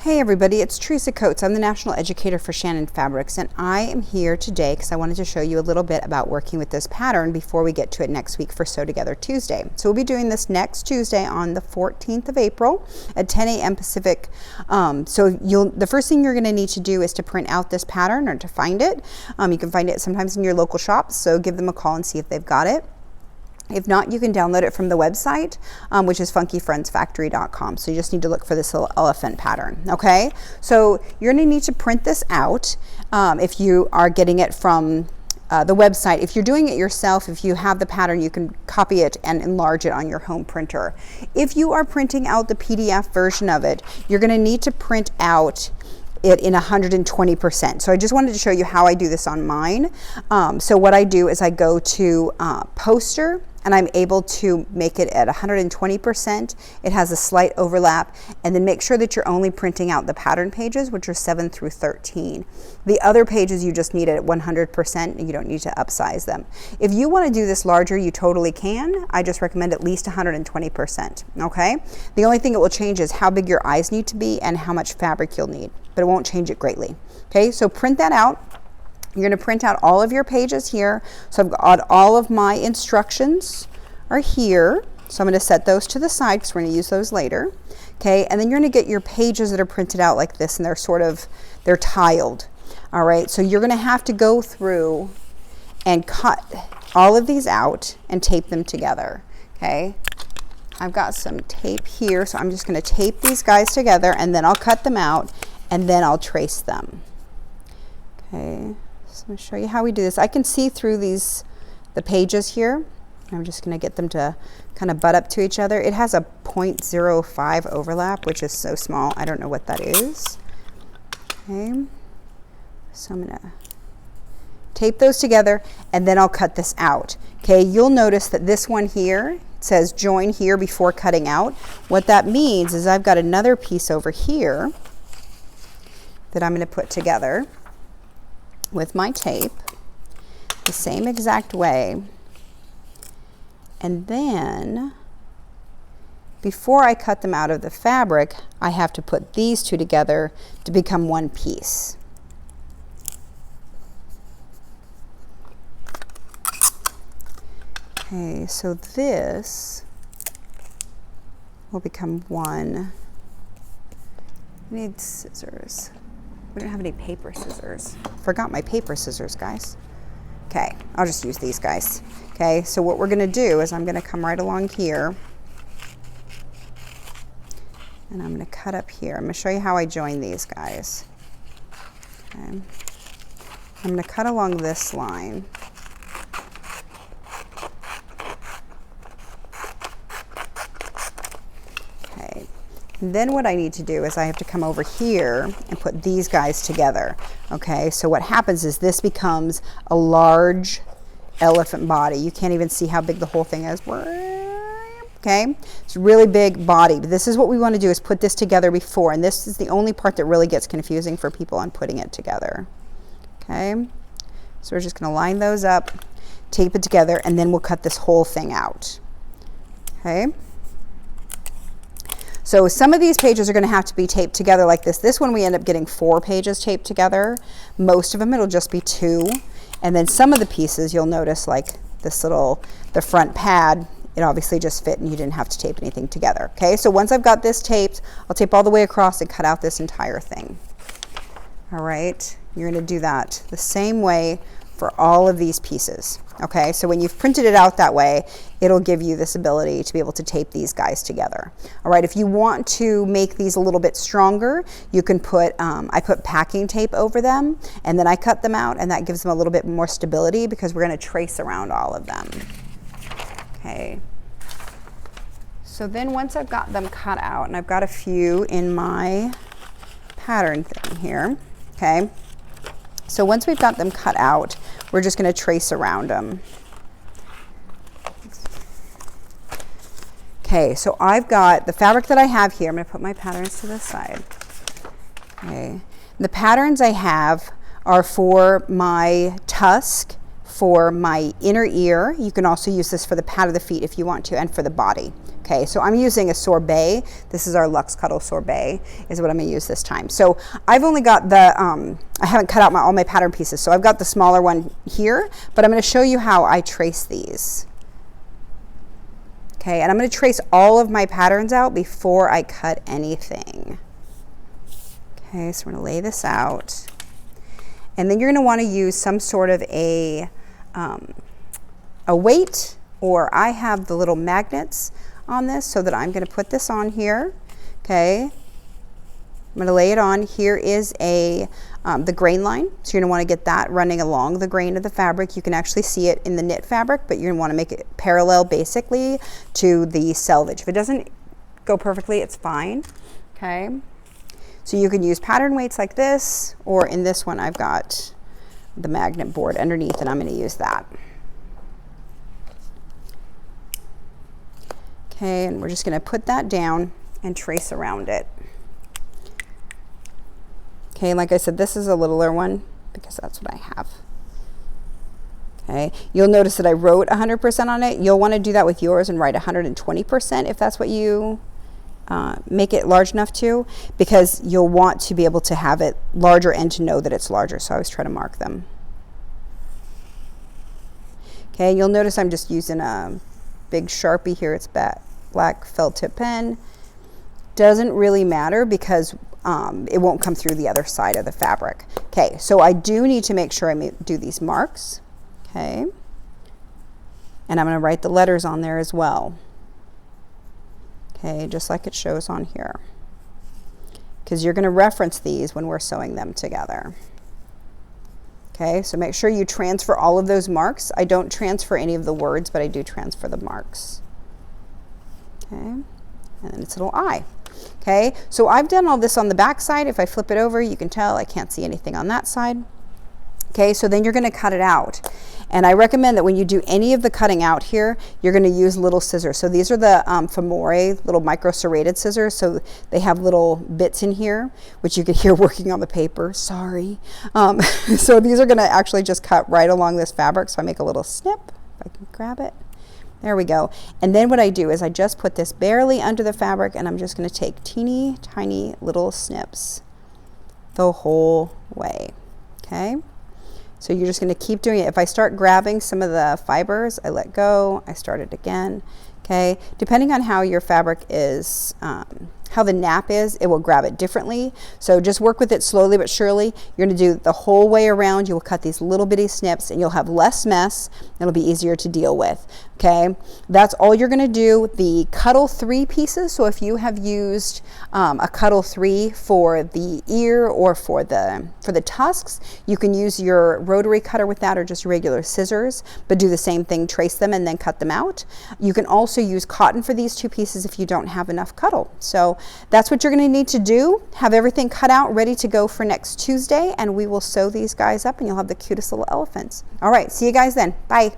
Hey everybody, it's Teresa Coates. I'm the National Educator for Shannon Fabrics, and I am here today because I wanted to show you a little bit about working with this pattern before we get to it next week for Sew Together Tuesday. So we'll be doing this next Tuesday on the 14th of April at 10 a.m. Pacific. The first thing you're going to need to do is to print out this pattern or to find it. You can find it sometimes in your local shops, so give them a call and see if they've got it. If not, you can download it from the website, which is funkyfriendsfactory.com. So you just need to look for this little elephant pattern, okay? So you're gonna need to print this out if you are getting it from the website. If you're doing it yourself, if you have the pattern, you can copy it and enlarge it on your home printer. If you are printing out the PDF version of it, you're gonna need to print out it in 120%. So I just wanted to show you how I do this on mine. So what I do is I go to poster, and I'm able to make it at 120%. It has a slight overlap, and then make sure that you're only printing out the pattern pages, which are 7 through 13. The other pages you just need it at 100%, and you don't need to upsize them. If you want to do this larger, you totally can. I just recommend at least 120%, okay? The only thing it will change is how big your eyes need to be and how much fabric you'll need, but it won't change it greatly, okay? So print that out. You're going to print out all of your pages here. So I've got all of my instructions are here. So I'm going to set those to the side because we're going to use those later. Okay, and then you're going to get your pages that are printed out like this, and they're tiled. All right, so you're going to have to go through and cut all of these out and tape them together. Okay, I've got some tape here, so I'm just going to tape these guys together, and then I'll cut them out, and then I'll trace them. Okay. So I'm going to show you how we do this. I can see through the pages here. I'm just going to get them to kind of butt up to each other. It has a 0.05 overlap, which is so small. I don't know what that is. Okay. So I'm going to tape those together, and then I'll cut this out. Okay. You'll notice that this one here says join here before cutting out. What that means is I've got another piece over here that I'm going to put together with my tape the same exact way, and then before I cut them out of the fabric, I have to put these two together to become one piece. Okay, so this will become one. I need scissors. We don't have any paper scissors. Forgot my paper scissors, guys. Okay, I'll just use these guys. Okay, so what we're gonna do is I'm gonna come right along here, and I'm gonna cut up here. I'm gonna show you how I join these guys. Okay. I'm gonna cut along this line. And then what I need to do is I have to come over here and put these guys together. Okay, so what happens is this becomes a large elephant body. You can't even see how big the whole thing is. Okay, it's a really big body. But this is what we want to do, is put this together before. And this is the only part that really gets confusing for people on putting it together. Okay, so we're just going to line those up, tape it together, and then we'll cut this whole thing out. Okay. So some of these pages are going to have to be taped together like this. This one we end up getting 4 pages taped together. Most of them it'll just be 2. And then some of the pieces you'll notice, like this the front pad, it obviously just fit and you didn't have to tape anything together. Okay, so once I've got this taped, I'll tape all the way across and cut out this entire thing. All right, you're going to do that the same way for all of these pieces. Okay, so when you've printed it out that way, it'll give you this ability to be able to tape these guys together. All right, if you want to make these a little bit stronger, you can put, I put packing tape over them, and then I cut them out, and that gives them a little bit more stability because we're going to trace around all of them. Okay, so then once I've got them cut out, and I've got a few in my pattern thing here, okay, so once we've got them cut out, we're just going to trace around them. Okay, so I've got the fabric that I have here. I'm going to put my patterns to the side. Okay, the patterns I have are for my tusk, for my inner ear. You can also use this for the pad of the feet if you want to, and for the body. Okay, so I'm using a sorbet. This is our Luxe Cuddle sorbet is what I'm gonna use this time. So I've only got the, I haven't cut out all my pattern pieces, so I've got the smaller one here, but I'm gonna show you how I trace these. Okay, and I'm gonna trace all of my patterns out before I cut anything. Okay, so we're gonna lay this out. And then you're gonna wanna use some sort of a weight, or I have the little magnets on this so that I'm going to put this on here. Okay, I'm going to lay it on. Here is the grain line, so you're going to want to get that running along the grain of the fabric. You can actually see it in the knit fabric, but you're going to want to make it parallel basically to the selvage. If it doesn't go perfectly, it's fine. Okay, so you can use pattern weights like this, or in this one I've got the magnet board underneath, and I'm going to use that. Okay, and we're just going to put that down and trace around it. Okay, like I said, this is a littler one because that's what I have. Okay, you'll notice that I wrote 100% on it. You'll want to do that with yours and write 120% if that's what you make it large enough to, because you'll want to be able to have it larger and to know that it's larger. So I always try to mark them. Okay, you'll notice I'm just using a big Sharpie here. It's black felt tip pen. Doesn't really matter because it won't come through the other side of the fabric. Okay, so I do need to make sure I do these marks. Okay, and I'm going to write the letters on there as well. Okay, just like it shows on here, because you're going to reference these when we're sewing them together. Okay, so make sure you transfer all of those marks. I don't transfer any of the words, but I do transfer the marks. Okay, and then it's a little eye. Okay, so I've done all this on the back side. If I flip it over, you can tell I can't see anything on that side. Okay, so then you're going to cut it out. And I recommend that when you do any of the cutting out here, you're going to use little scissors. So these are the Famore little micro serrated scissors. So they have little bits in here, which you can hear working on the paper. Sorry. So these are going to actually just cut right along this fabric. So I make a little snip, if I can grab it. There we go. And then what I do is I just put this barely under the fabric, and I'm just going to take teeny tiny little snips the whole way. Okay. So you're just going to keep doing it. If I start grabbing some of the fibers, I let go, I start it again. Okay, depending on how your fabric is, how the nap is, it will grab it differently. So just work with it slowly but surely. You're going to do the whole way around. You will cut these little bitty snips, and you'll have less mess. It'll be easier to deal with. Okay, that's all you're going to do. The Cuddle 3 pieces. So if you have used a Cuddle 3 for the ear or for the tusks, you can use your rotary cutter with that, or just regular scissors, but do the same thing, trace them and then cut them out. You can also use cotton for these 2 pieces if you don't have enough Cuddle. So that's what you're going to need to do. Have everything cut out, ready to go for next Tuesday, and we will sew these guys up, and you'll have the cutest little elephants. All right, see you guys then. Bye.